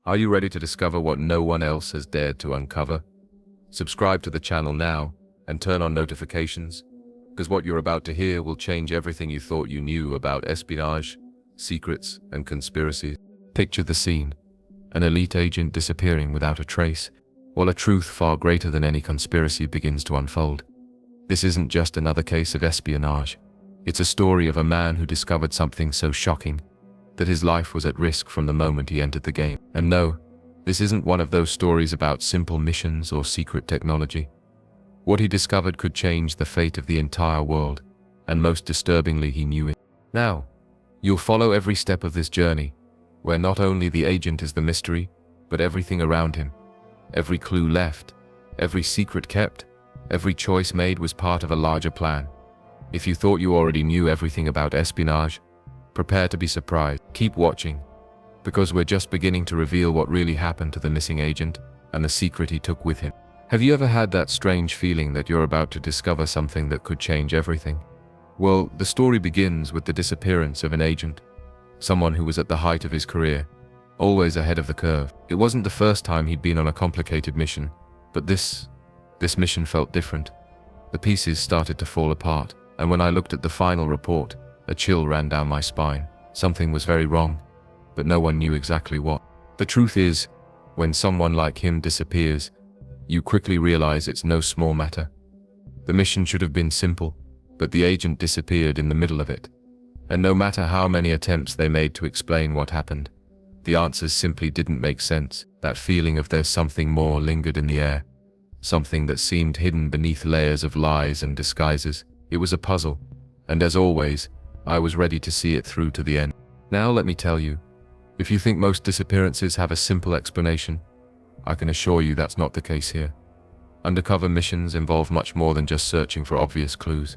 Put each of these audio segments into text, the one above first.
Are you ready to discover what no one else has dared to uncover? Subscribe to the channel now and turn on notifications, because what you're about to hear will change everything you thought you knew about espionage, secrets, and conspiracies. Picture the scene: an elite agent disappearing without a trace, while a truth far greater than any conspiracy begins to unfold. This isn't just another case of espionage. It's a story of a man who discovered something so shocking that his life was at risk from the moment he entered the game. And no, this isn't one of those stories about simple missions or secret technology. What he discovered could change the fate of the entire world, and most disturbingly, he knew it. Now, you'll follow every step of this journey, where not only the agent is the mystery, but everything around him. Every clue left, every secret kept, every choice made was part of a larger plan. If you thought you already knew everything about espionage, prepare to be surprised. Keep watching, because we're just beginning to reveal what really happened to the missing agent and the secret he took with him. Have you ever had that strange feeling that you're about to discover something that could change everything? Well, the story begins with the disappearance of an agent, someone who was at the height of his career, always ahead of the curve. It wasn't the first time he'd been on a complicated mission, but this mission felt different. The pieces started to fall apart, and when I looked at the final report, a chill ran down my spine. Something was very wrong, but no one knew exactly what. The truth is, when someone like him disappears, you quickly realize it's no small matter. The mission should have been simple, but the agent disappeared in the middle of it. And no matter how many attempts they made to explain what happened, the answers simply didn't make sense. That feeling of there's something more lingered in the air, something that seemed hidden beneath layers of lies and disguises. It was a puzzle, and as always, I was ready to see it through to the end. Now let me tell you, if you think most disappearances have a simple explanation, I can assure you that's not the case here. Undercover missions involve much more than just searching for obvious clues.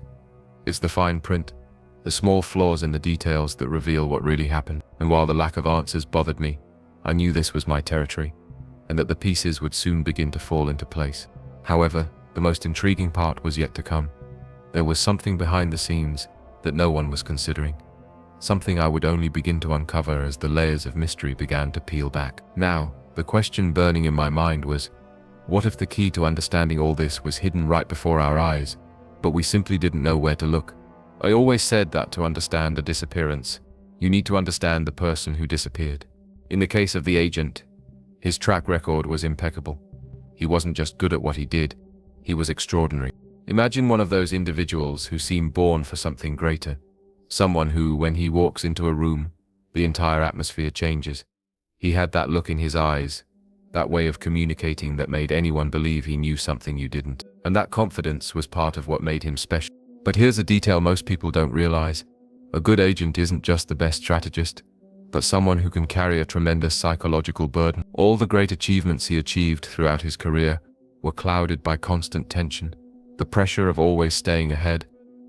It's the fine print, the small flaws in the details that reveal what really happened. And while the lack of answers bothered me, I knew this was my territory, and that the pieces would soon begin to fall into place. However, the most intriguing part was yet to come. There was something behind the scenes that no one was considering. Something I would only begin to uncover as the layers of mystery began to peel back. Now, the question burning in my mind was, what if the key to understanding all this was hidden right before our eyes, but we simply didn't know where to look? I always said that to understand a disappearance, you need to understand the person who disappeared. In the case of the agent, his track record was impeccable. He wasn't just good at what he did, he was extraordinary. Imagine one of those individuals who seem born for something greater. Someone who, when he walks into a room, the entire atmosphere changes. He had that look in his eyes, that way of communicating that made anyone believe he knew something you didn't. And that confidence was part of what made him special. But here's a detail most people don't realize. A good agent isn't just the best strategist, but someone who can carry a tremendous psychological burden. All the great achievements he achieved throughout his career were clouded by constant tension. The pressure of always staying ahead,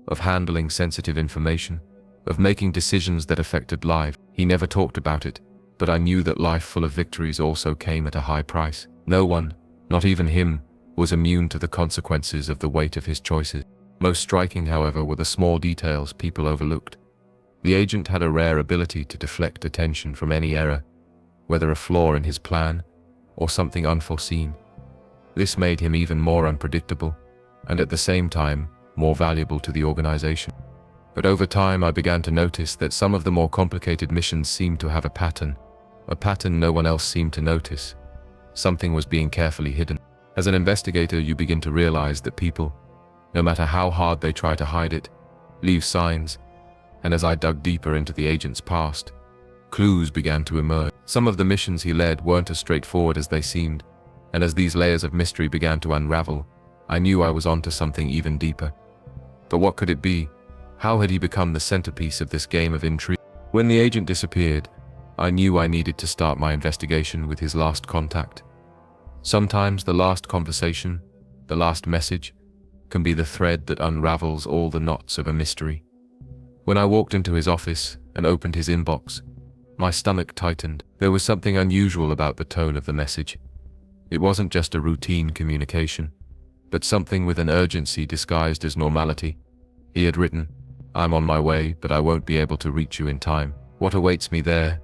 of handling sensitive information, of making decisions that affected lives. He never talked about it, but I knew that life full of victories also came at a high price. No one, not even him, was immune to the consequences of the weight of his choices. Most striking, however, were the small details people overlooked. The agent had a rare ability to deflect attention from any error, whether a flaw in his plan or something unforeseen. This made him even more unpredictable, and at the same time, more valuable to the organization. But over time, I began to notice that some of the more complicated missions seemed to have a pattern no one else seemed to notice. Something was being carefully hidden. As an investigator, you begin to realize that people, no matter how hard they try to hide it, leave signs. And as I dug deeper into the agent's past, clues began to emerge. Some of the missions he led weren't as straightforward as they seemed, and as these layers of mystery began to unravel, I knew I was onto something even deeper. But what could it be? How had he become the centerpiece of this game of intrigue? When the agent disappeared, I knew I needed to start my investigation with his last contact. Sometimes the last conversation, the last message, can be the thread that unravels all the knots of a mystery. When I walked into his office and opened his inbox, my stomach tightened. There was something unusual about the tone of the message. It wasn't just a routine communication, but something with an urgency disguised as normality. He had written, "I'm on my way, but I won't be able to reach you in time. What awaits me there?"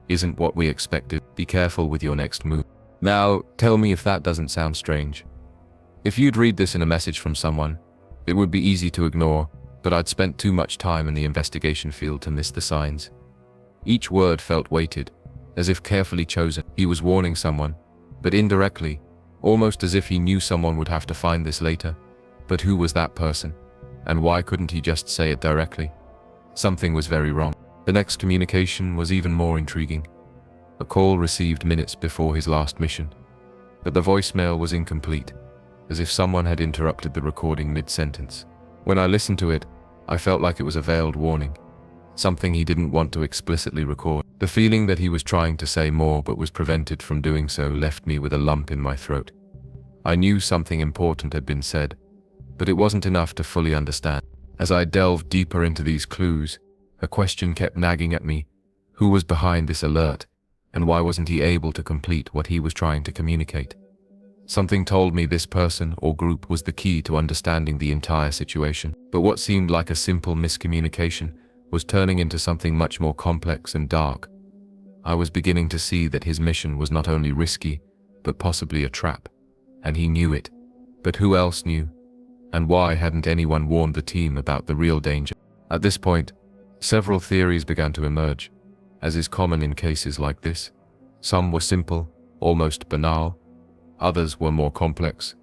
isn't what we expected. Be careful with your next move. Now, tell me if that doesn't sound strange. If you'd read this in a message from someone, it would be easy to ignore, but I'd spent too much time in the investigation field to miss the signs. Each word felt weighted, as if carefully chosen. He was warning someone, but indirectly, almost as if he knew someone would have to find this later. But who was that person? And why couldn't he just say it directly? Something was very wrong. The next communication was even more intriguing. A call received minutes before his last mission, but the voicemail was incomplete, as if someone had interrupted the recording mid-sentence. When I listened to it, I felt like it was a veiled warning, something he didn't want to explicitly record. The feeling that he was trying to say more but was prevented from doing so left me with a lump in my throat. I knew something important had been said, but it wasn't enough to fully understand. As I delved deeper into these clues, a question kept nagging at me. Who was behind this alert? And why wasn't he able to complete what he was trying to communicate? Something told me this person or group was the key to understanding the entire situation. But what seemed like a simple miscommunication was turning into something much more complex and dark. I was beginning to see that his mission was not only risky, but possibly a trap. And he knew it. But who else knew? And why hadn't anyone warned the team about the real danger? At this point, several theories began to emerge, as is common in cases like this. Some were simple, almost banal. Others were more complex,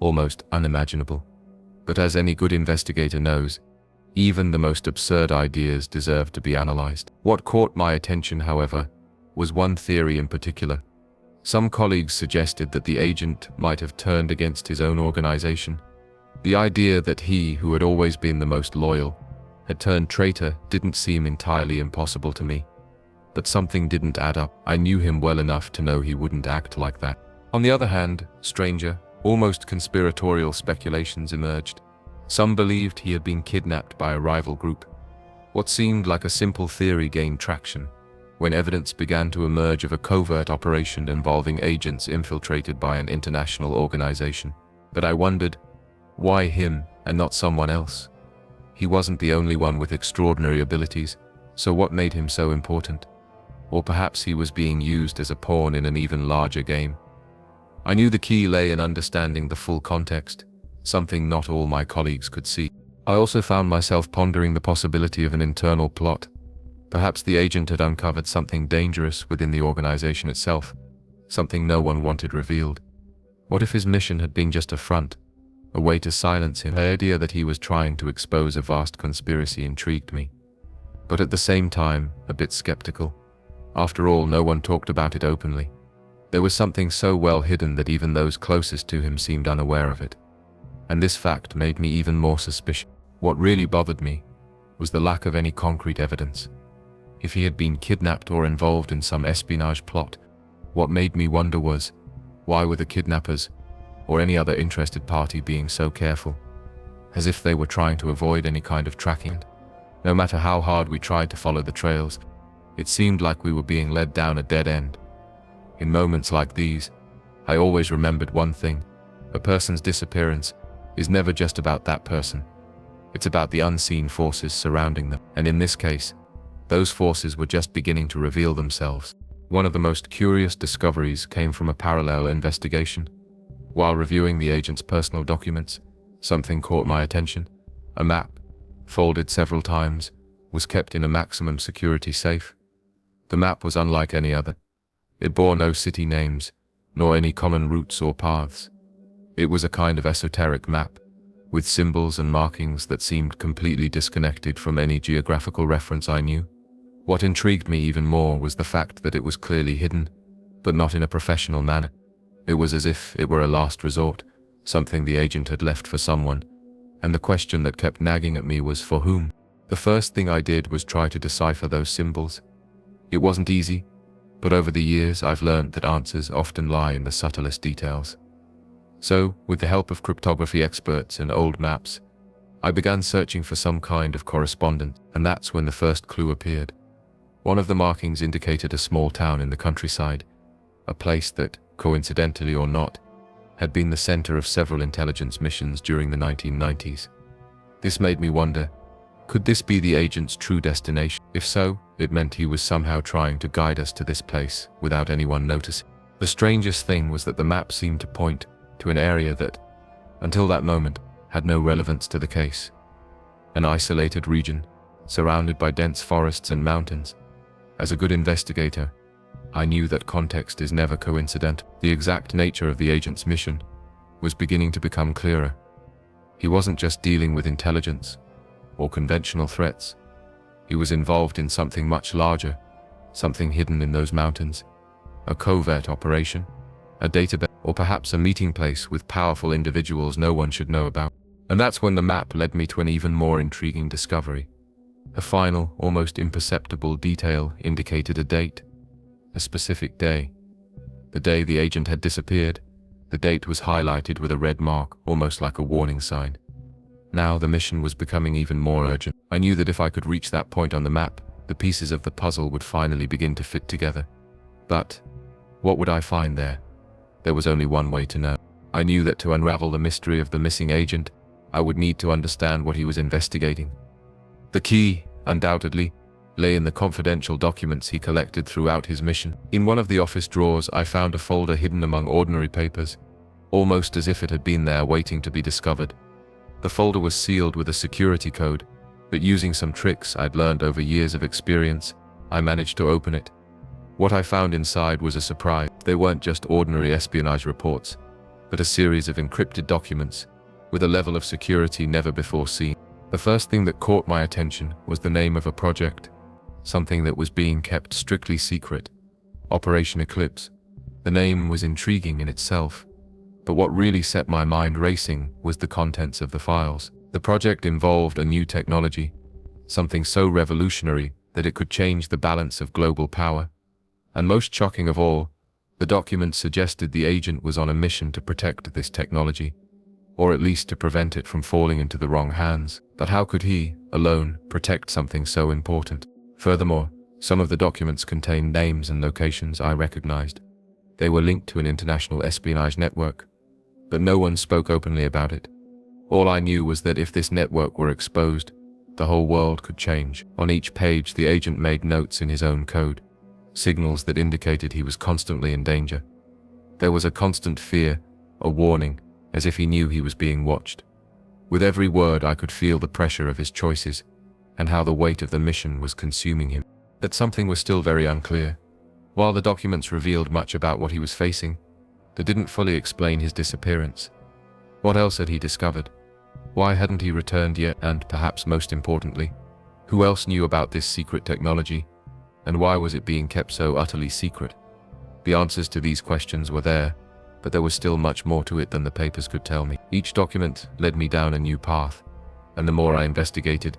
almost unimaginable. But as any good investigator knows, even the most absurd ideas deserve to be analyzed. What caught my attention, however, was one theory in particular. Some colleagues suggested that the agent might have turned against his own organization. The idea that he, who had always been the most loyal, had turned traitor didn't seem entirely impossible to me. But something didn't add up. I knew him well enough to know he wouldn't act like that. On the other hand, stranger, almost conspiratorial speculations emerged. Some believed he had been kidnapped by a rival group. What seemed like a simple theory gained traction when evidence began to emerge of a covert operation involving agents infiltrated by an international organization. But I wondered, why him and not someone else? He wasn't the only one with extraordinary abilities, so what made him so important? Or perhaps he was being used as a pawn in an even larger game. I knew the key lay in understanding the full context, something not all my colleagues could see. I also found myself pondering the possibility of an internal plot. Perhaps the agent had uncovered something dangerous within the organization itself, something no one wanted revealed. What if his mission had been just a front, a way to silence him? The idea that he was trying to expose a vast conspiracy intrigued me, but at the same time, a bit skeptical. After all, no one talked about it openly. There was something so well hidden that even those closest to him seemed unaware of it. And this fact made me even more suspicious. What really bothered me was the lack of any concrete evidence. If he had been kidnapped or involved in some espionage plot, what made me wonder was, why were the kidnappers or any other interested party being so careful, as if they were trying to avoid any kind of tracking? No matter how hard we tried to follow the trails, it seemed like we were being led down a dead end. In moments like these, I always remembered one thing: a person's disappearance is never just about that person. It's about the unseen forces surrounding them. And in this case, those forces were just beginning to reveal themselves. One of the most curious discoveries came from a parallel investigation. While reviewing the agent's personal documents, something caught my attention. A map, folded several times, was kept in a maximum security safe. The map was unlike any other. It bore no city names, nor any common routes or paths. It was a kind of esoteric map, with symbols and markings that seemed completely disconnected from any geographical reference I knew. What intrigued me even more was the fact that it was clearly hidden, but not in a professional manner. It was as if it were a last resort, something the agent had left for someone, and the question that kept nagging at me was, for whom? The first thing I did was try to decipher those symbols. It wasn't easy, but over the years I've learned that answers often lie in the subtlest details. So, with the help of cryptography experts and old maps, I began searching for some kind of correspondence, and that's when the first clue appeared. One of the markings indicated a small town in the countryside, a place that, coincidentally or not, had been the center of several intelligence missions during the 1990s. This made me wonder, could this be the agent's true destination? If so, It meant he was somehow trying to guide us to this place without anyone noticing. The strangest thing was that the map seemed to point to an area that, until that moment, had no relevance to the case. An isolated region, surrounded by dense forests and mountains. As a good investigator, I knew that context is never coincidental. The exact nature of the agent's mission was beginning to become clearer. He wasn't just dealing with intelligence or conventional threats. He was involved in something much larger, something hidden in those mountains. A covert operation, a database, or perhaps a meeting place with powerful individuals no one should know about. And that's when the map led me to an even more intriguing discovery. A final, almost imperceptible detail indicated a date, a specific day. The day the agent had disappeared, the date was highlighted with a red mark, almost like a warning sign. Now the mission was becoming even more urgent. I knew that if I could reach that point on the map, the pieces of the puzzle would finally begin to fit together. But what would I find there? There was only one way to know. I knew that to unravel the mystery of the missing agent, I would need to understand what he was investigating. The key, undoubtedly, lay in the confidential documents he collected throughout his mission. In one of the office drawers, I found a folder hidden among ordinary papers, almost as if it had been there waiting to be discovered. The folder was sealed with a security code, but using some tricks I'd learned over years of experience, I managed to open it. What I found inside was a surprise. They weren't just ordinary espionage reports, but a series of encrypted documents with a level of security never before seen. The first thing that caught my attention was the name of a project, something that was being kept strictly secret. Operation Eclipse. The name was intriguing in itself, but what really set my mind racing was the contents of the files. The project involved a new technology, something so revolutionary that it could change the balance of global power. And most shocking of all, the document suggested the agent was on a mission to protect this technology, or at least to prevent it from falling into the wrong hands. But how could he, alone, protect something so important? Furthermore, some of the documents contained names and locations I recognized. They were linked to an international espionage network, but no one spoke openly about it. All I knew was that if this network were exposed, the whole world could change. On each page, the agent made notes in his own code, signals that indicated he was constantly in danger. There was a constant fear, a warning, as if he knew he was being watched. With every word, I could feel the pressure of his choices and how the weight of the mission was consuming him. That something was still very unclear. While the documents revealed much about what he was facing, they didn't fully explain his disappearance. What else had he discovered? Why hadn't he returned yet? And perhaps most importantly, who else knew about this secret technology? And why was it being kept so utterly secret? The answers to these questions were there, but there was still much more to it than the papers could tell me. Each document led me down a new path, and the more I investigated,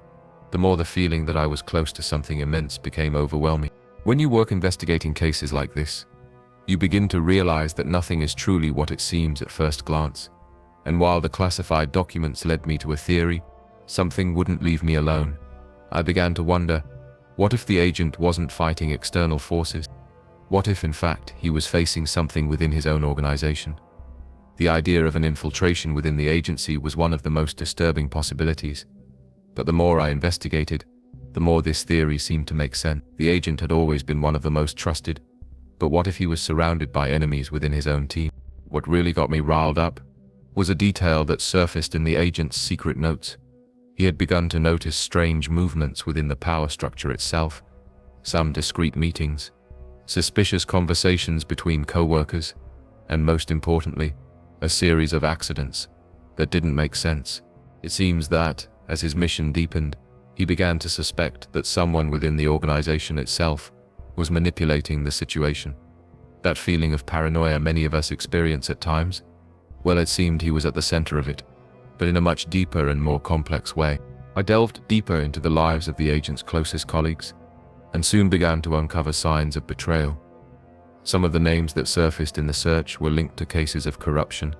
the more the feeling that I was close to something immense became overwhelming. When you work investigating cases like this, you begin to realize that nothing is truly what it seems at first glance. And while the classified documents led me to a theory, something wouldn't leave me alone. I began to wonder, what if the agent wasn't fighting external forces? What if, in fact, he was facing something within his own organization? The idea of an infiltration within the agency was one of the most disturbing possibilities. But the more I investigated, the more this theory seemed to make sense. The agent had always been one of the most trusted, but what if he was surrounded by enemies within his own team? What really got me riled up was a detail that surfaced in the agent's secret notes. He had begun to notice strange movements within the power structure itself, some discreet meetings, suspicious conversations between co-workers, and most importantly, a series of accidents that didn't make sense. It seems that, as his mission deepened, he began to suspect that someone within the organization itself was manipulating the situation. That feeling of paranoia many of us experience at times? Well, it seemed he was at the center of it, but in a much deeper and more complex way. I delved deeper into the lives of the agent's closest colleagues, and soon began to uncover signs of betrayal. Some of the names that surfaced in the search were linked to cases of corruption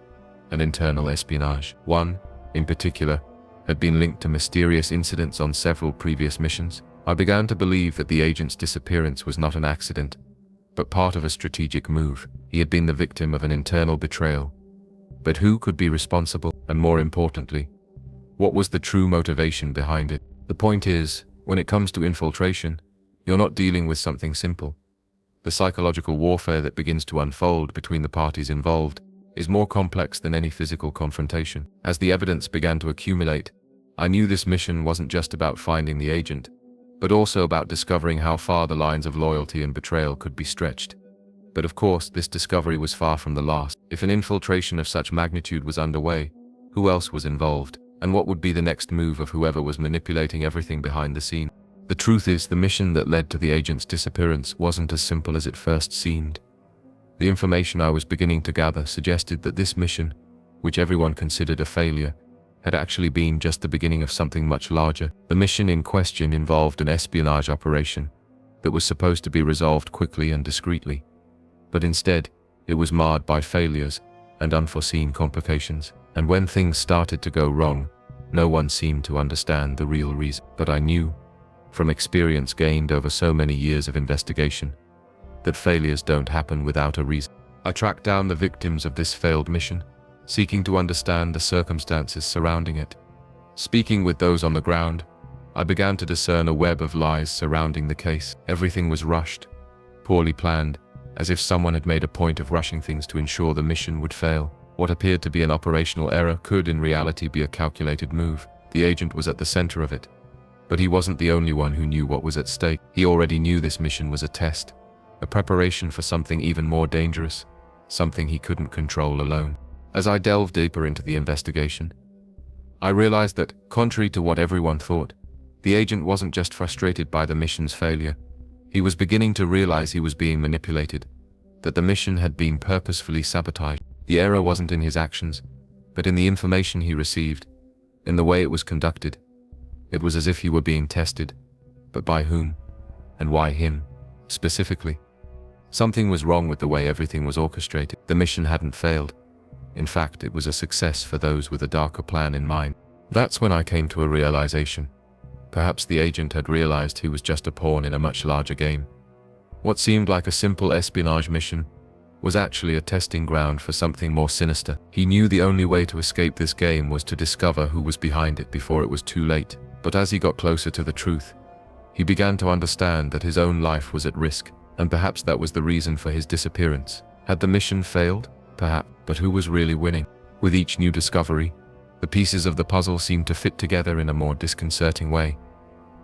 and internal espionage. One, in particular, had been linked to mysterious incidents on several previous missions. I began to believe that the agent's disappearance was not an accident, but part of a strategic move. He had been the victim of an internal betrayal. But who could be responsible? And more importantly, what was the true motivation behind it? The point is, when it comes to infiltration, You're not dealing with something simple. The psychological warfare that begins to unfold between the parties involved is more complex than any physical confrontation. As the evidence began to accumulate, I knew this mission wasn't just about finding the agent, but also about discovering how far the lines of loyalty and betrayal could be stretched. But of course, this discovery was far from the last. If an infiltration of such magnitude was underway, who else was involved, and what would be the next move of whoever was manipulating everything behind the scene? The truth is, the mission that led to the agent's disappearance wasn't as simple as it first seemed. The information I was beginning to gather suggested that this mission, which everyone considered a failure, had actually been just the beginning of something much larger. The mission in question involved an espionage operation that was supposed to be resolved quickly and discreetly. But instead, it was marred by failures and unforeseen complications. And when things started to go wrong, no one seemed to understand the real reason. But I knew, from experience gained over so many years of investigation, that failures don't happen without a reason. I tracked down the victims of this failed mission, seeking to understand the circumstances surrounding it. Speaking with those on the ground, I began to discern a web of lies surrounding the case. Everything was rushed, poorly planned, as if someone had made a point of rushing things to ensure the mission would fail. What appeared to be an operational error could in reality be a calculated move. The agent was at the center of it, but he wasn't the only one who knew what was at stake. He already knew this mission was a test, a preparation for something even more dangerous, something he couldn't control alone. As I delved deeper into the investigation, I realized that, contrary to what everyone thought, the agent wasn't just frustrated by the mission's failure. He was beginning to realize he was being manipulated, that the mission had been purposefully sabotaged. The error wasn't in his actions, but in the information he received, in the way it was conducted. It was as if he were being tested, but by whom? And why him, specifically? Something was wrong with the way everything was orchestrated. The mission hadn't failed. In fact, it was a success for those with a darker plan in mind. That's when I came to a realization. Perhaps the agent had realized he was just a pawn in a much larger game. What seemed like a simple espionage mission was actually a testing ground for something more sinister. He knew the only way to escape this game was to discover who was behind it before it was too late. But as he got closer to the truth, he began to understand that his own life was at risk, and perhaps that was the reason for his disappearance. Had the mission failed? Perhaps. But who was really winning? With each new discovery, the pieces of the puzzle seemed to fit together in a more disconcerting way.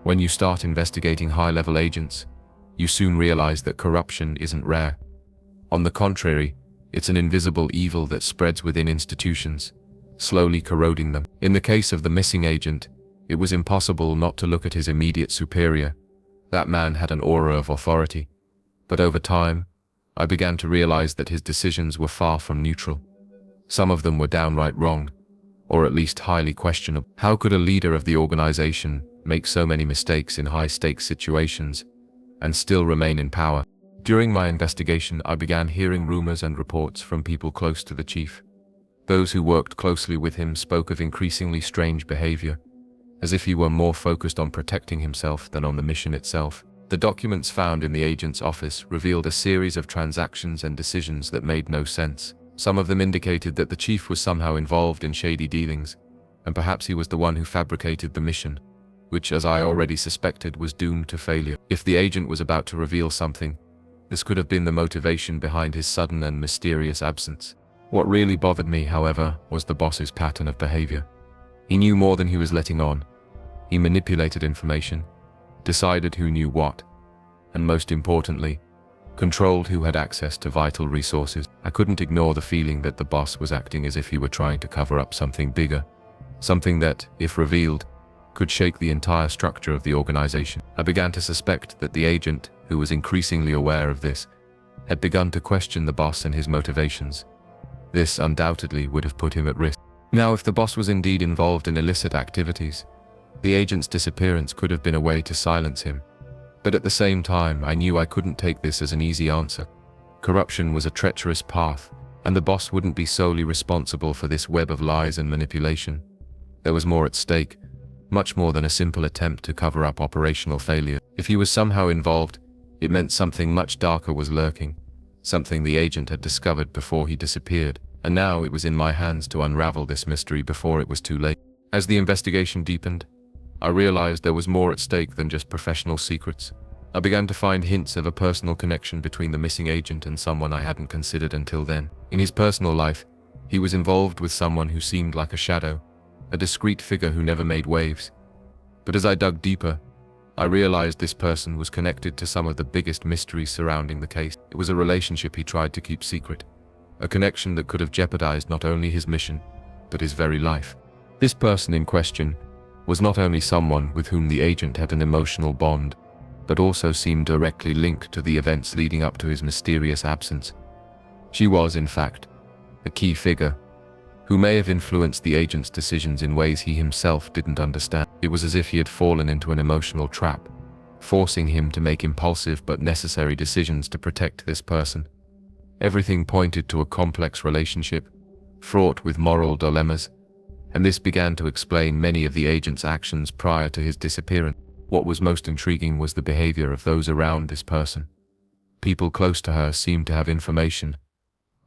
When you start investigating high-level agents, you soon realize that corruption isn't rare. On the contrary, it's an invisible evil that spreads within institutions, slowly corroding them. In the case of the missing agent, it was impossible not to look at his immediate superior. That man had an aura of authority. But over time, I began to realize that his decisions were far from neutral. Some of them were downright wrong, or at least highly questionable. How could a leader of the organization make so many mistakes in high-stakes situations and still remain in power? During my investigation, I began hearing rumors and reports from people close to the chief. Those who worked closely with him spoke of increasingly strange behavior, as if he were more focused on protecting himself than on the mission itself. The documents found in the agent's office revealed a series of transactions and decisions that made no sense. Some of them indicated that the chief was somehow involved in shady dealings, and perhaps he was the one who fabricated the mission, which, as I already suspected, was doomed to failure. If the agent was about to reveal something, this could have been the motivation behind his sudden and mysterious absence. What really bothered me, however, was the boss's pattern of behavior. He knew more than he was letting on. He manipulated information, decided who knew what, and most importantly, controlled who had access to vital resources. I couldn't ignore the feeling that the boss was acting as if he were trying to cover up something bigger, something that, if revealed, could shake the entire structure of the organization. I began to suspect that the agent, who was increasingly aware of this, had begun to question the boss and his motivations. This undoubtedly would have put him at risk. Now, if the boss was indeed involved in illicit activities, the agent's disappearance could have been a way to silence him. But at the same time, I knew I couldn't take this as an easy answer. Corruption was a treacherous path, and the boss wouldn't be solely responsible for this web of lies and manipulation. There was more at stake, much more than a simple attempt to cover up operational failure. If he was somehow involved, it meant something much darker was lurking, something the agent had discovered before he disappeared, and now it was in my hands to unravel this mystery before it was too late. As the investigation deepened, I realized there was more at stake than just professional secrets. I began to find hints of a personal connection between the missing agent and someone I hadn't considered until then. In his personal life, he was involved with someone who seemed like a shadow, a discreet figure who never made waves. But as I dug deeper, I realized this person was connected to some of the biggest mysteries surrounding the case. It was a relationship he tried to keep secret, a connection that could have jeopardized not only his mission, but his very life. This person in question was not only someone with whom the agent had an emotional bond, but also seemed directly linked to the events leading up to his mysterious absence. She was, in fact, a key figure who may have influenced the agent's decisions in ways he himself didn't understand. It was as if he had fallen into an emotional trap, forcing him to make impulsive but necessary decisions to protect this person. Everything pointed to a complex relationship, fraught with moral dilemmas, and this began to explain many of the agent's actions prior to his disappearance. What was most intriguing was the behavior of those around this person. People close to her seemed to have information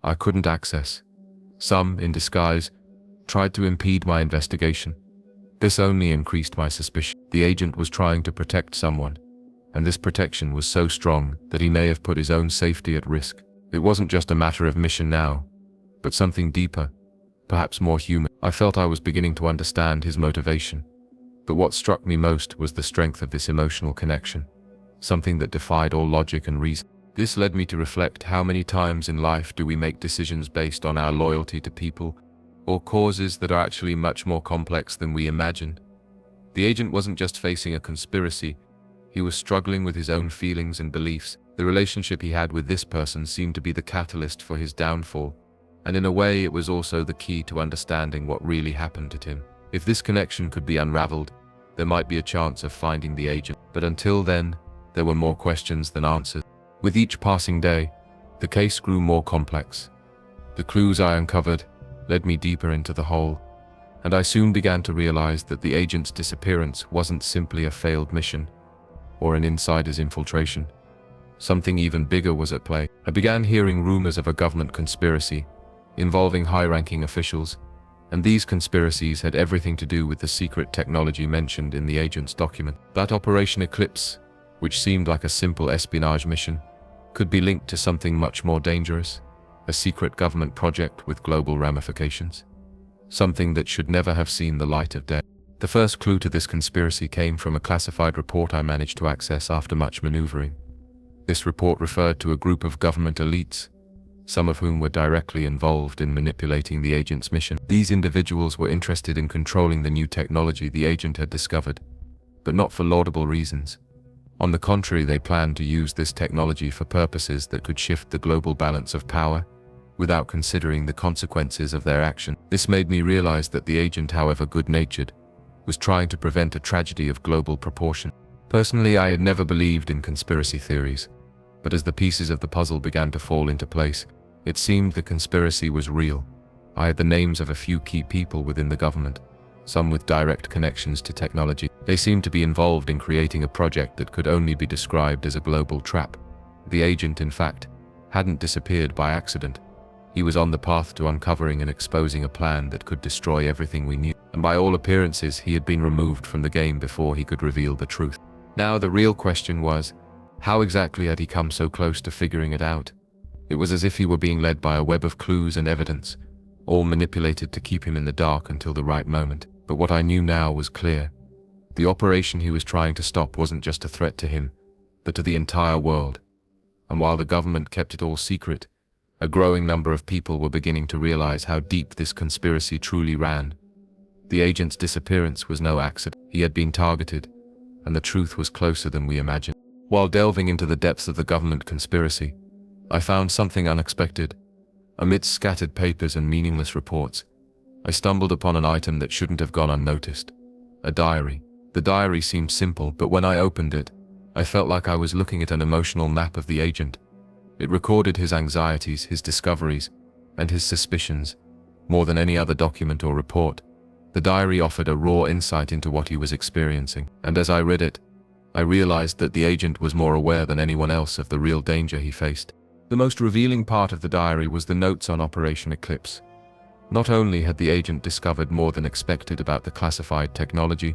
I couldn't access. Some, in disguise, tried to impede my investigation. This only increased my suspicion. The agent was trying to protect someone, and this protection was so strong that he may have put his own safety at risk. It wasn't just a matter of mission now, but something deeper, perhaps more human. I felt I was beginning to understand his motivation. But what struck me most was the strength of this emotional connection, something that defied all logic and reason. This led me to reflect, how many times in life do we make decisions based on our loyalty to people or causes that are actually much more complex than we imagined? The agent wasn't just facing a conspiracy, he was struggling with his own feelings and beliefs. The relationship he had with this person seemed to be the catalyst for his downfall, and in a way it was also the key to understanding what really happened to him. If this connection could be unraveled, there might be a chance of finding the agent. But until then, there were more questions than answers. With each passing day, the case grew more complex. The clues I uncovered led me deeper into the hole, and I soon began to realize that the agent's disappearance wasn't simply a failed mission or an insider's infiltration. Something even bigger was at play. I began hearing rumors of a government conspiracy involving high-ranking officials, and these conspiracies had everything to do with the secret technology mentioned in the agent's document. That Operation Eclipse, which seemed like a simple espionage mission, could be linked to something much more dangerous, a secret government project with global ramifications, something that should never have seen the light of day. The first clue to this conspiracy came from a classified report I managed to access after much maneuvering. This report referred to a group of government elites, some of whom were directly involved in manipulating the agent's mission. These individuals were interested in controlling the new technology the agent had discovered, but not for laudable reasons. On the contrary, they planned to use this technology for purposes that could shift the global balance of power, without considering the consequences of their action. This made me realize that the agent, however good-natured, was trying to prevent a tragedy of global proportion. Personally, I had never believed in conspiracy theories, but as the pieces of the puzzle began to fall into place, it seemed the conspiracy was real. I had the names of a few key people within the government, some with direct connections to technology. They seemed to be involved in creating a project that could only be described as a global trap. The agent, in fact, hadn't disappeared by accident. He was on the path to uncovering and exposing a plan that could destroy everything we knew. And by all appearances, he had been removed from the game before he could reveal the truth. Now the real question was, how exactly had he come so close to figuring it out? It was as if he were being led by a web of clues and evidence, all manipulated to keep him in the dark until the right moment. But what I knew now was clear. The operation he was trying to stop wasn't just a threat to him, but to the entire world. And while the government kept it all secret, a growing number of people were beginning to realize how deep this conspiracy truly ran. The agent's disappearance was no accident. He had been targeted, and the truth was closer than we imagined. While delving into the depths of the government conspiracy, I found something unexpected. Amidst scattered papers and meaningless reports, I stumbled upon an item that shouldn't have gone unnoticed. A diary. The diary seemed simple, but when I opened it, I felt like I was looking at an emotional map of the agent. It recorded his anxieties, his discoveries, and his suspicions. More than any other document or report, the diary offered a raw insight into what he was experiencing. And as I read it, I realized that the agent was more aware than anyone else of the real danger he faced. The most revealing part of the diary was the notes on Operation Eclipse. Not only had the agent discovered more than expected about the classified technology,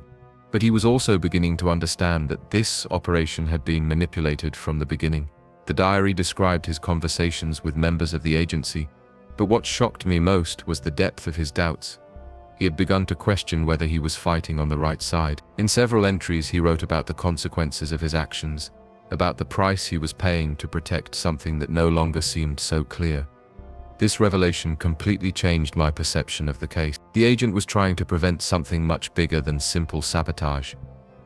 But he was also beginning to understand that this operation had been manipulated from the beginning. The diary described his conversations with members of the agency, but what shocked me most was the depth of his doubts. He had begun to question whether he was fighting on the right side. In several entries, he wrote about the consequences of his actions, about the price he was paying to protect something that no longer seemed so clear. This revelation completely changed my perception of the case. The agent was trying to prevent something much bigger than simple sabotage.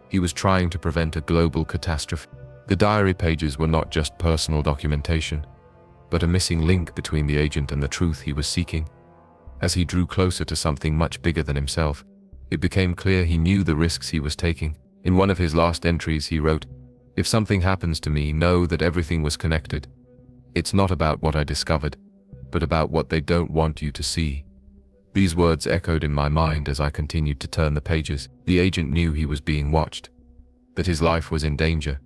He was trying to prevent a global catastrophe. The diary pages were not just personal documentation, but a missing link between the agent and the truth he was seeking. As he drew closer to something much bigger than himself, it became clear he knew the risks he was taking. In one of his last entries, he wrote, "If something happens to me, know that everything was connected. It's not about what I discovered, but about what they don't want you to see." These words echoed in my mind as I continued to turn the pages. The agent knew he was being watched, that his life was in danger,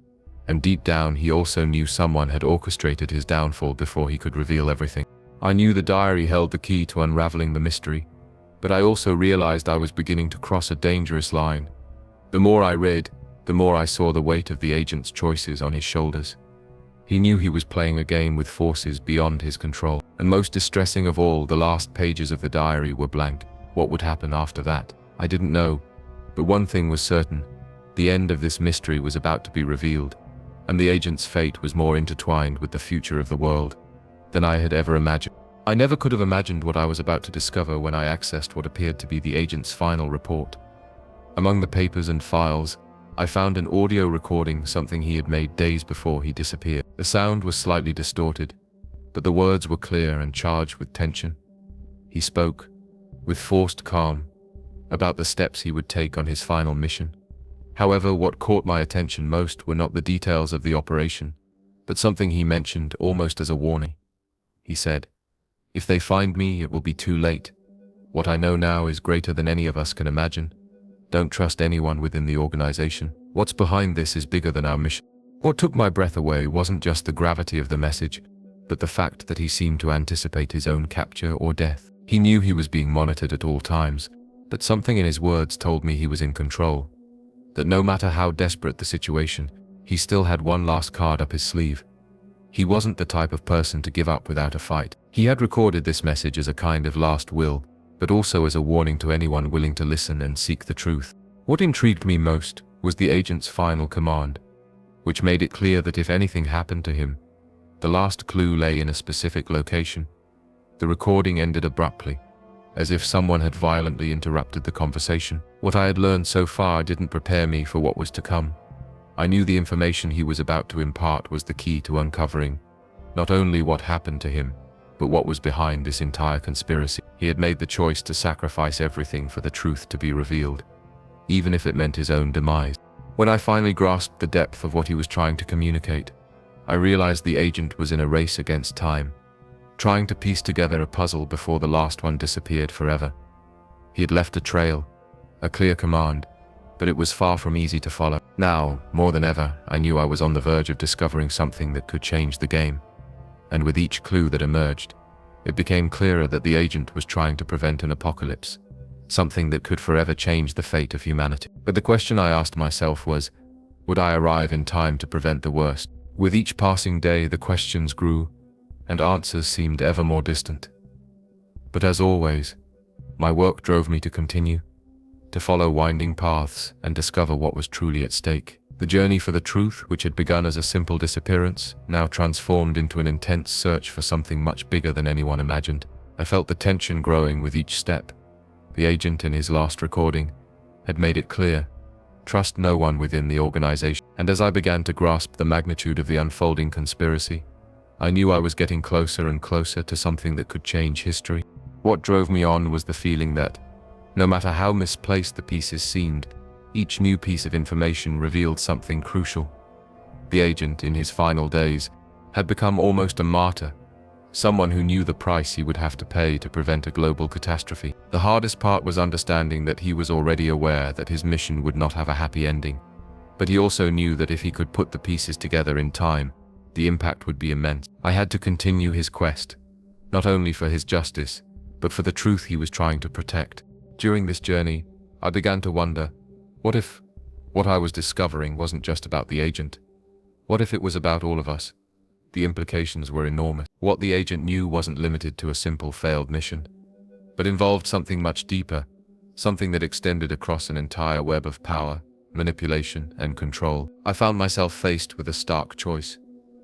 and deep down he also knew someone had orchestrated his downfall before he could reveal everything. I knew the diary held the key to unraveling the mystery, but I also realized I was beginning to cross a dangerous line. The more I read, the more I saw the weight of the agent's choices on his shoulders. He knew he was playing a game with forces beyond his control. And most distressing of all, the last pages of the diary were blank. What would happen after that? I didn't know. But one thing was certain. The end of this mystery was about to be revealed, and the agent's fate was more intertwined with the future of the world than I had ever imagined. I never could have imagined what I was about to discover when I accessed what appeared to be the agent's final report. Among the papers and files, I found an audio recording, something he had made days before he disappeared. The sound was slightly distorted, but the words were clear and charged with tension. He spoke, with forced calm, about the steps he would take on his final mission. However, what caught my attention most were not the details of the operation, but something he mentioned almost as a warning. He said, "If they find me, it will be too late. What I know now is greater than any of us can imagine. Don't trust anyone within the organization. What's behind this is bigger than our mission." What took my breath away wasn't just the gravity of the message, but the fact that he seemed to anticipate his own capture or death. He knew he was being monitored at all times, but something in his words told me he was in control. That no matter how desperate the situation, he still had one last card up his sleeve. He wasn't the type of person to give up without a fight. He had recorded this message as a kind of last will, but also as a warning to anyone willing to listen and seek the truth. What intrigued me most was the agent's final command, which made it clear that if anything happened to him, the last clue lay in a specific location. The recording ended abruptly, as if someone had violently interrupted the conversation. What I had learned so far didn't prepare me for what was to come. I knew the information he was about to impart was the key to uncovering not only what happened to him, but what was behind this entire conspiracy. He had made the choice to sacrifice everything for the truth to be revealed, even if it meant his own demise. When I finally grasped the depth of what he was trying to communicate, I realized the agent was in a race against time, trying to piece together a puzzle before the last one disappeared forever. He had left a trail, a clear command, but it was far from easy to follow. Now, more than ever, I knew I was on the verge of discovering something that could change the game. And with each clue that emerged, it became clearer that the agent was trying to prevent an apocalypse, something that could forever change the fate of humanity. But the question I asked myself was, would I arrive in time to prevent the worst? With each passing day, the questions grew, and answers seemed ever more distant. But as always, my work drove me to continue, to follow winding paths and discover what was truly at stake. The journey for the truth, which had begun as a simple disappearance, now transformed into an intense search for something much bigger than anyone imagined. I felt the tension growing with each step. The agent in his last recording had made it clear, trust no one within the organization. And as I began to grasp the magnitude of the unfolding conspiracy, I knew I was getting closer and closer to something that could change history. What drove me on was the feeling that, no matter how misplaced the pieces seemed, each new piece of information revealed something crucial. The agent, in his final days, had become almost a martyr, someone who knew the price he would have to pay to prevent a global catastrophe. The hardest part was understanding that he was already aware that his mission would not have a happy ending, but he also knew that if he could put the pieces together in time, the impact would be immense. I had to continue his quest, not only for his justice, but for the truth he was trying to protect. During this journey, I began to wonder, what if What I was discovering wasn't just about the agent. What if it was about all of us? The implications were enormous. What the agent knew wasn't limited to a simple failed mission, but involved something much deeper, something that extended across an entire web of power, manipulation, and control. I found myself faced with a stark choice: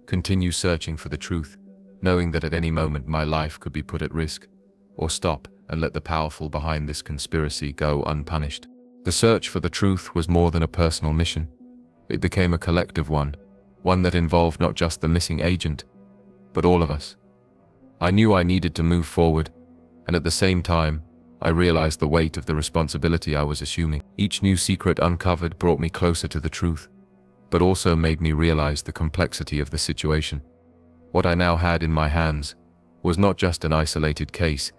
continue searching for the truth, knowing that at any moment my life could be put at risk, or stop and let the powerful behind this conspiracy go unpunished. The search for the truth was more than a personal mission. It became a collective one that involved not just the missing agent, but all of us. I knew I needed to move forward, and at the same time, I realized the weight of the responsibility I was assuming. Each new secret uncovered brought me closer to the truth, but also made me realize the complexity of the situation. What I now had in my hands was not just an isolated case,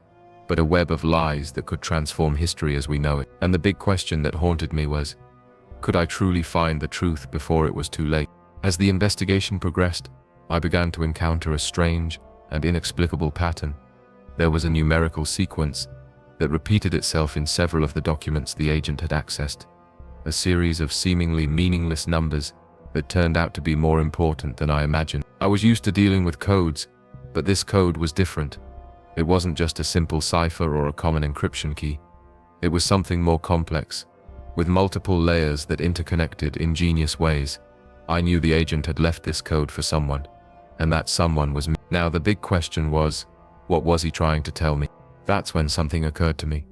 but a web of lies that could transform history as we know it. And the big question that haunted me was, could I truly find the truth before it was too late? As the investigation progressed, I began to encounter a strange and inexplicable pattern. There was a numerical sequence that repeated itself in several of the documents the agent had accessed, a series of seemingly meaningless numbers that turned out to be more important than I imagined. I was used to dealing with codes, but this code was different. It wasn't just a simple cipher or a common encryption key. It was something more complex, with multiple layers that interconnected in ingenious ways. I knew the agent had left this code for someone, and that someone was me. Now the big question was, what was he trying to tell me? That's when something occurred to me.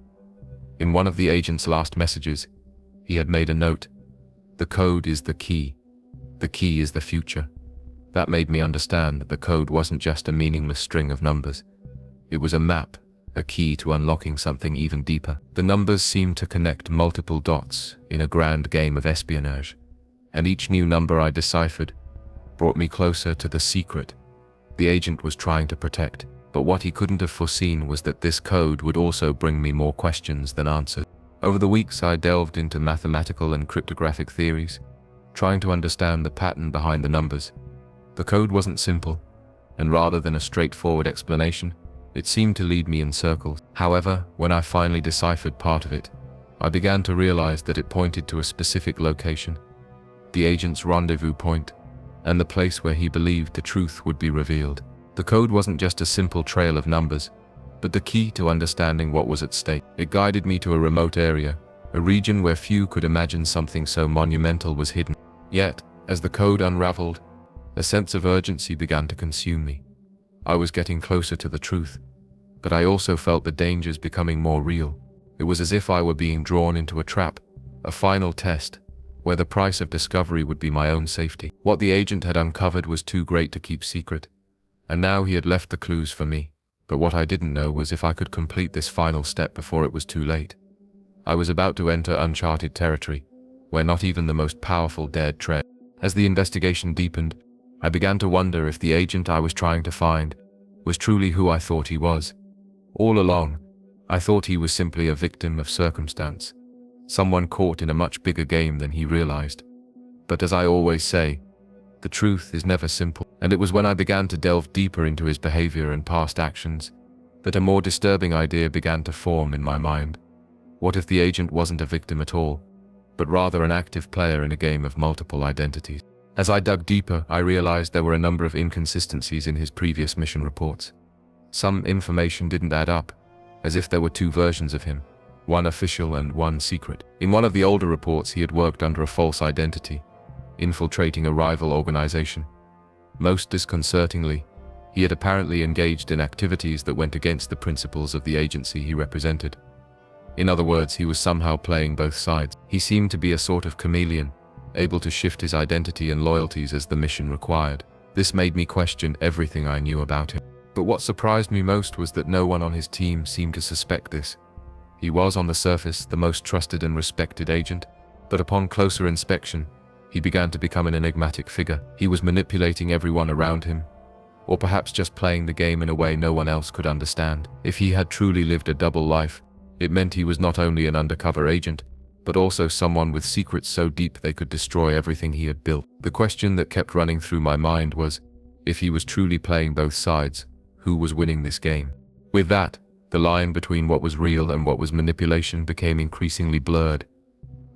In one of the agent's last messages, he had made a note: the code is the key. The key is the future. That made me understand that the code wasn't just a meaningless string of numbers. It was a map, a key to unlocking something even deeper. The numbers seemed to connect multiple dots in a grand game of espionage, and each new number I deciphered brought me closer to the secret the agent was trying to protect. But what he couldn't have foreseen was that this code would also bring me more questions than answers. Over the weeks, I delved into mathematical and cryptographic theories, trying to understand the pattern behind the numbers. The code wasn't simple, and rather than a straightforward explanation, it seemed to lead me in circles. However, when I finally deciphered part of it, I began to realize that it pointed to a specific location, the agent's rendezvous point, and the place where he believed the truth would be revealed. The code wasn't just a simple trail of numbers, but the key to understanding what was at stake. It guided me to a remote area, a region where few could imagine something so monumental was hidden. Yet, as the code unraveled, a sense of urgency began to consume me. I was getting closer to the truth, but I also felt the dangers becoming more real. It was as if I were being drawn into a trap, a final test, where the price of discovery would be my own safety. What the agent had uncovered was too great to keep secret, and now he had left the clues for me. But what I didn't know was if I could complete this final step before it was too late. I was about to enter uncharted territory, where not even the most powerful dared tread. As the investigation deepened, I began to wonder if the agent I was trying to find was truly who I thought he was. All along, I thought he was simply a victim of circumstance, someone caught in a much bigger game than he realized. But as I always say, the truth is never simple. And it was when I began to delve deeper into his behavior and past actions that a more disturbing idea began to form in my mind. What if the agent wasn't a victim at all, but rather an active player in a game of multiple identities? As I dug deeper, I realized there were a number of inconsistencies in his previous mission reports. Some information didn't add up, as if there were two versions of him, one official and one secret. In one of the older reports, he had worked under a false identity, infiltrating a rival organization. Most disconcertingly, he had apparently engaged in activities that went against the principles of the agency he represented. In other words, he was somehow playing both sides. He seemed to be a sort of chameleon, able to shift his identity and loyalties as the mission required. This made me question everything I knew about him. But what surprised me most was that no one on his team seemed to suspect this. He was, on the surface, the most trusted and respected agent, but upon closer inspection, he began to become an enigmatic figure. He was manipulating everyone around him, or perhaps just playing the game in a way no one else could understand. If he had truly lived a double life, it meant he was not only an undercover agent, but also someone with secrets so deep they could destroy everything he had built. The question that kept running through my mind was, if he was truly playing both sides, who was winning this game? With that, the line between what was real and what was manipulation became increasingly blurred.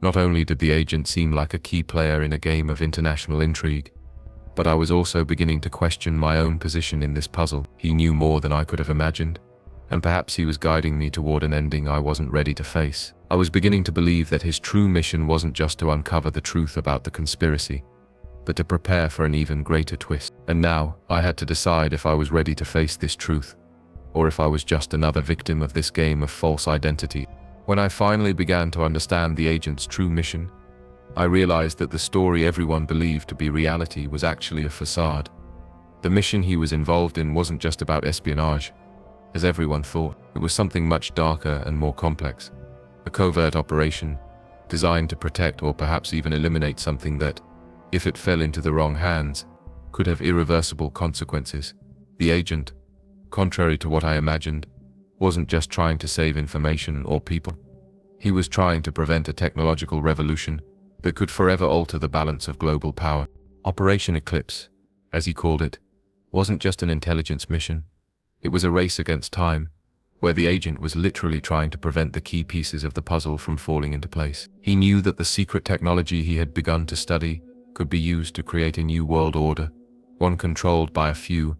Not only did the agent seem like a key player in a game of international intrigue, but I was also beginning to question my own position in this puzzle. He knew more than I could have imagined, and perhaps he was guiding me toward an ending I wasn't ready to face. I was beginning to believe that his true mission wasn't just to uncover the truth about the conspiracy, but to prepare for an even greater twist. And now, I had to decide if I was ready to face this truth, or if I was just another victim of this game of false identity. When I finally began to understand the agent's true mission, I realized that the story everyone believed to be reality was actually a facade. The mission he was involved in wasn't just about espionage, as everyone thought. It was something much darker and more complex. A covert operation, designed to protect or perhaps even eliminate something that, if it fell into the wrong hands, could have irreversible consequences. The agent, contrary to what I imagined, wasn't just trying to save information or people. He was trying to prevent a technological revolution that could forever alter the balance of global power. Operation Eclipse, as he called it, wasn't just an intelligence mission. It was a race against time, where the agent was literally trying to prevent the key pieces of the puzzle from falling into place. He knew that the secret technology he had begun to study could be used to create a new world order, one controlled by a few,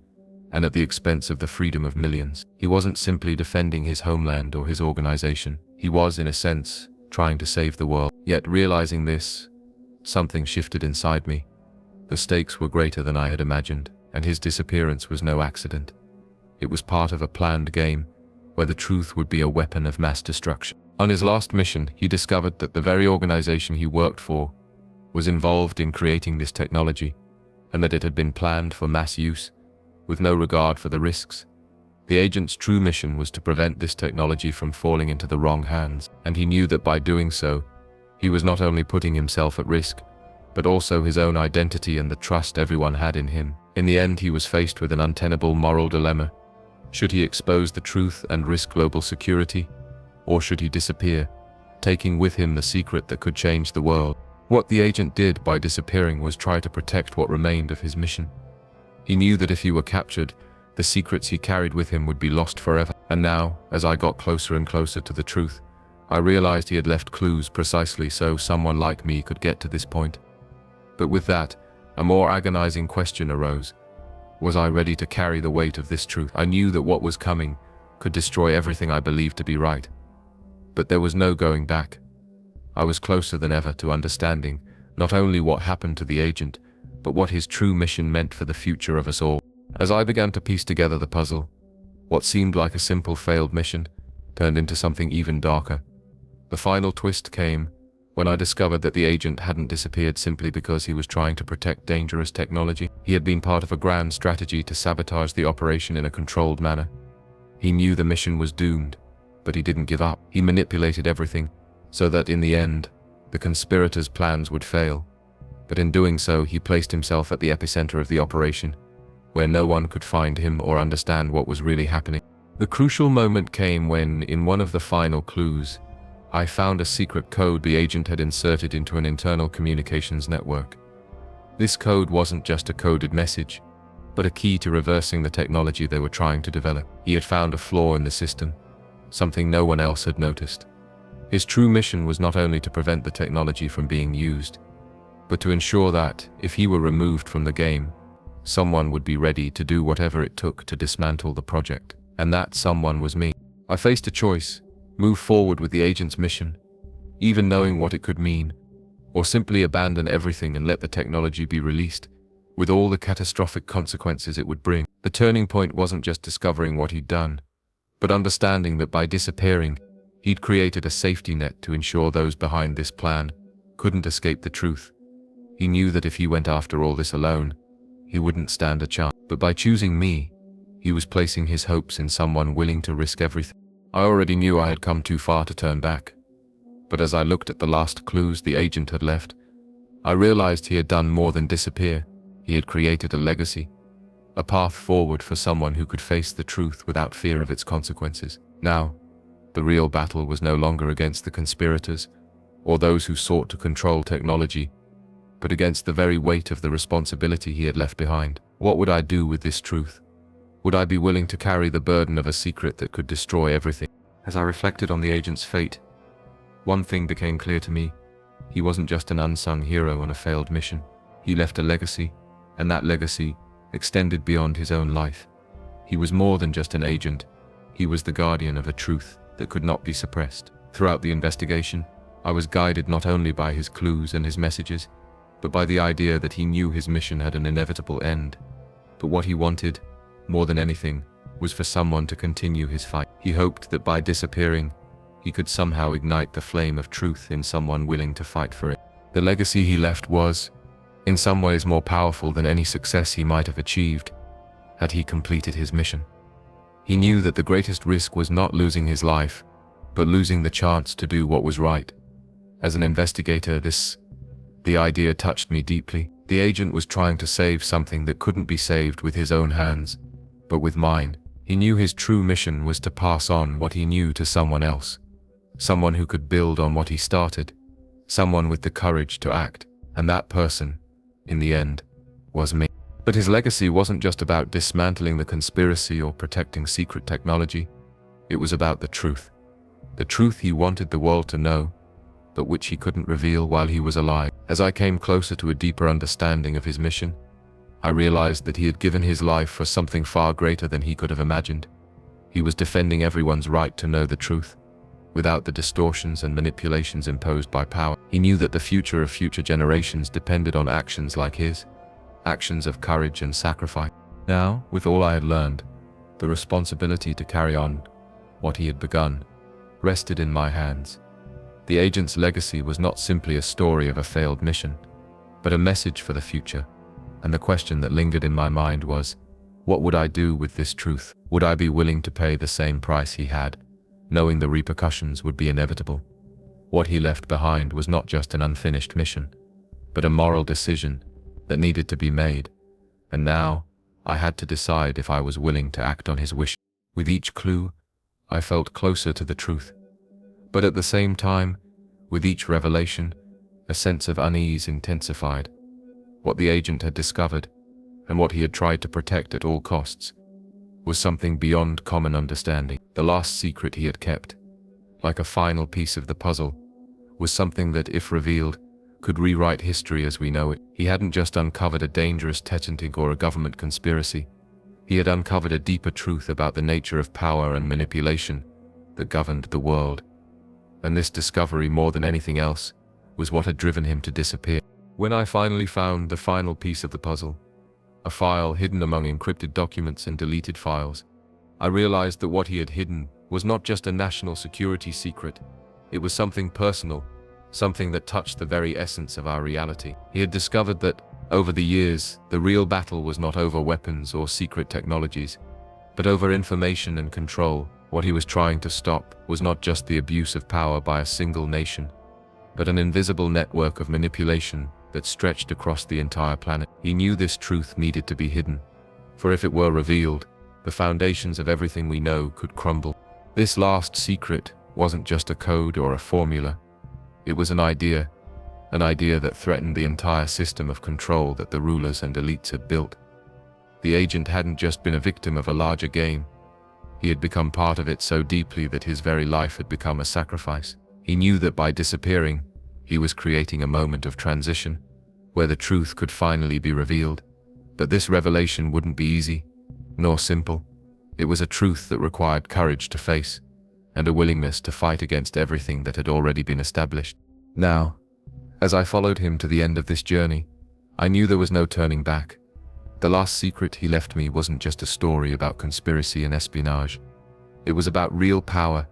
and at the expense of the freedom of millions. He wasn't simply defending his homeland or his organization. He was, in a sense, trying to save the world. Yet realizing this, something shifted inside me. The stakes were greater than I had imagined, and his disappearance was no accident. It was part of a planned game, where the truth would be a weapon of mass destruction. On his last mission, he discovered that the very organization he worked for was involved in creating this technology, and that it had been planned for mass use, with no regard for the risks. The agent's true mission was to prevent this technology from falling into the wrong hands, and he knew that by doing so, he was not only putting himself at risk, but also his own identity and the trust everyone had in him. In the end, he was faced with an untenable moral dilemma. Should he expose the truth and risk global security, or should he disappear, taking with him the secret that could change the world? What the agent did by disappearing was try to protect what remained of his mission. He knew that if he were captured, the secrets he carried with him would be lost forever. And now, as I got closer and closer to the truth, I realized he had left clues precisely so someone like me could get to this point. But with that, a more agonizing question arose. Was I ready to carry the weight of this truth? I knew that what was coming could destroy everything I believed to be right. But there was no going back. I was closer than ever to understanding not only what happened to the agent, but what his true mission meant for the future of us all. As I began to piece together the puzzle, what seemed like a simple failed mission turned into something even darker. The final twist came when I discovered that the agent hadn't disappeared simply because he was trying to protect dangerous technology. He had been part of a grand strategy to sabotage the operation in a controlled manner. He knew the mission was doomed, but he didn't give up. He manipulated everything so that in the end, the conspirators' plans would fail. But in doing so, he placed himself at the epicenter of the operation, where no one could find him or understand what was really happening. The crucial moment came when, in one of the final clues, I found a secret code the agent had inserted into an internal communications network. This code wasn't just a coded message, but a key to reversing the technology they were trying to develop. He had found a flaw in the system, something no one else had noticed. His true mission was not only to prevent the technology from being used, but to ensure that, if he were removed from the game, someone would be ready to do whatever it took to dismantle the project. And that someone was me. I faced a choice: move forward with the agent's mission, even knowing what it could mean, or simply abandon everything and let the technology be released, with all the catastrophic consequences it would bring. The turning point wasn't just discovering what he'd done, but understanding that by disappearing, he'd created a safety net to ensure those behind this plan couldn't escape the truth. He knew that if he went after all this alone, he wouldn't stand a chance. But by choosing me, he was placing his hopes in someone willing to risk everything. I already knew I had come too far to turn back. But as I looked at the last clues the agent had left, I realized he had done more than disappear. He had created a legacy, a path forward for someone who could face the truth without fear of its consequences. Now, the real battle was no longer against the conspirators or those who sought to control technology, but against the very weight of the responsibility he had left behind. What would I do with this truth? Would I be willing to carry the burden of a secret that could destroy everything? As I reflected on the agent's fate, one thing became clear to me. He wasn't just an unsung hero on a failed mission. He left a legacy, and that legacy extended beyond his own life. He was more than just an agent. He was the guardian of a truth that could not be suppressed. Throughout the investigation, I was guided not only by his clues and his messages, but by the idea that he knew his mission had an inevitable end. But what he wanted, more than anything, was for someone to continue his fight. He hoped that by disappearing, he could somehow ignite the flame of truth in someone willing to fight for it. The legacy he left was, in some ways, more powerful than any success he might have achieved had he completed his mission. He knew that the greatest risk was not losing his life, but losing the chance to do what was right. As an investigator, the idea touched me deeply. The agent was trying to save something that couldn't be saved with his own hands, but with mine. He knew his true mission was to pass on what he knew to someone else, someone who could build on what he started, someone with the courage to act, and that person, in the end, was me. But his legacy wasn't just about dismantling the conspiracy or protecting secret technology. It was about the truth he wanted the world to know, but which he couldn't reveal while he was alive. As I came closer to a deeper understanding of his mission, I realized that he had given his life for something far greater than he could have imagined. He was defending everyone's right to know the truth, without the distortions and manipulations imposed by power. He knew that the future of future generations depended on actions like his, actions of courage and sacrifice. Now, with all I had learned, the responsibility to carry on what he had begun rested in my hands. The agent's legacy was not simply a story of a failed mission, but a message for the future. And the question that lingered in my mind was, what would I do with this truth? Would I be willing to pay the same price he had, knowing the repercussions would be inevitable? What he left behind was not just an unfinished mission, but a moral decision that needed to be made. And now, I had to decide if I was willing to act on his wish. With each clue, I felt closer to the truth. But at the same time, with each revelation, a sense of unease intensified. What the agent had discovered, and what he had tried to protect at all costs, was something beyond common understanding. The last secret he had kept, like a final piece of the puzzle, was something that, if revealed, could rewrite history as we know it. He hadn't just uncovered a dangerous technique or a government conspiracy. He had uncovered a deeper truth about the nature of power and manipulation that governed the world. And this discovery, more than anything else, was what had driven him to disappear. When I finally found the final piece of the puzzle, a file hidden among encrypted documents and deleted files, I realized that what he had hidden was not just a national security secret. It was something personal, something that touched the very essence of our reality. He had discovered that, over the years, the real battle was not over weapons or secret technologies, but over information and control. What he was trying to stop was not just the abuse of power by a single nation, but an invisible network of manipulation that stretched across the entire planet. He knew this truth needed to be hidden, for if it were revealed, the foundations of everything we know could crumble. This last secret wasn't just a code or a formula. It was an idea that threatened the entire system of control that the rulers and elites had built. The agent hadn't just been a victim of a larger game. He had become part of it so deeply that his very life had become a sacrifice. He knew that by disappearing, he was creating a moment of transition, where the truth could finally be revealed. But this revelation wouldn't be easy, nor simple. It was a truth that required courage to face, and a willingness to fight against everything that had already been established. Now, as I followed him to the end of this journey, I knew there was no turning back. The last secret he left me wasn't just a story about conspiracy and espionage. It was about real power,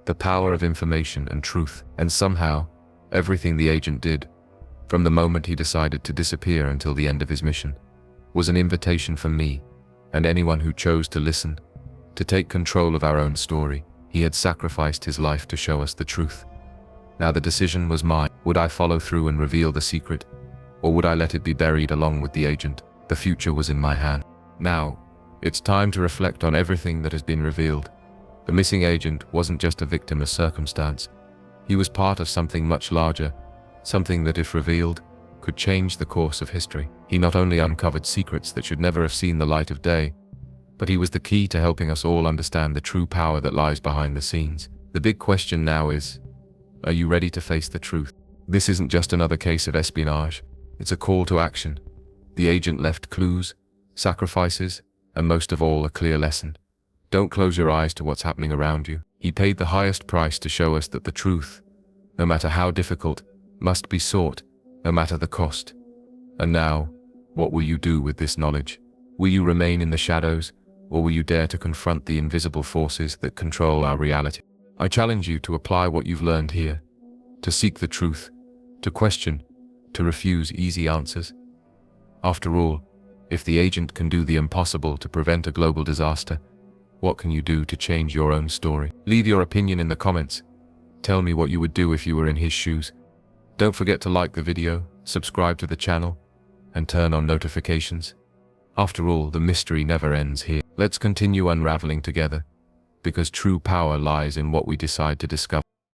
the power of information and truth. And somehow, everything the agent did, from the moment he decided to disappear until the end of his mission, was an invitation for me, and anyone who chose to listen, to take control of our own story. He had sacrificed his life to show us the truth. Now the decision was mine. Would I follow through and reveal the secret, or would I let it be buried along with the agent? The future was in my hand. Now, it's time to reflect on everything that has been revealed. The missing agent wasn't just a victim of circumstance. He was part of something much larger, something that, if revealed, could change the course of history. He not only uncovered secrets that should never have seen the light of day, but he was the key to helping us all understand the true power that lies behind the scenes. The big question now is, are you ready to face the truth? This isn't just another case of espionage. It's a call to action. The agent left clues, sacrifices, and most of all, a clear lesson. Don't close your eyes to what's happening around you. He paid the highest price to show us that the truth, no matter how difficult, must be sought, no matter the cost. And now, what will you do with this knowledge? Will you remain in the shadows, or will you dare to confront the invisible forces that control our reality? I challenge you to apply what you've learned here, to seek the truth, to question, to refuse easy answers. After all, if the agent can do the impossible to prevent a global disaster, what can you do to change your own story? Leave your opinion in the comments. Tell me what you would do if you were in his shoes. Don't forget to like the video, subscribe to the channel, and turn on notifications. After all, the mystery never ends here. Let's continue unraveling together, because true power lies in what we decide to discover.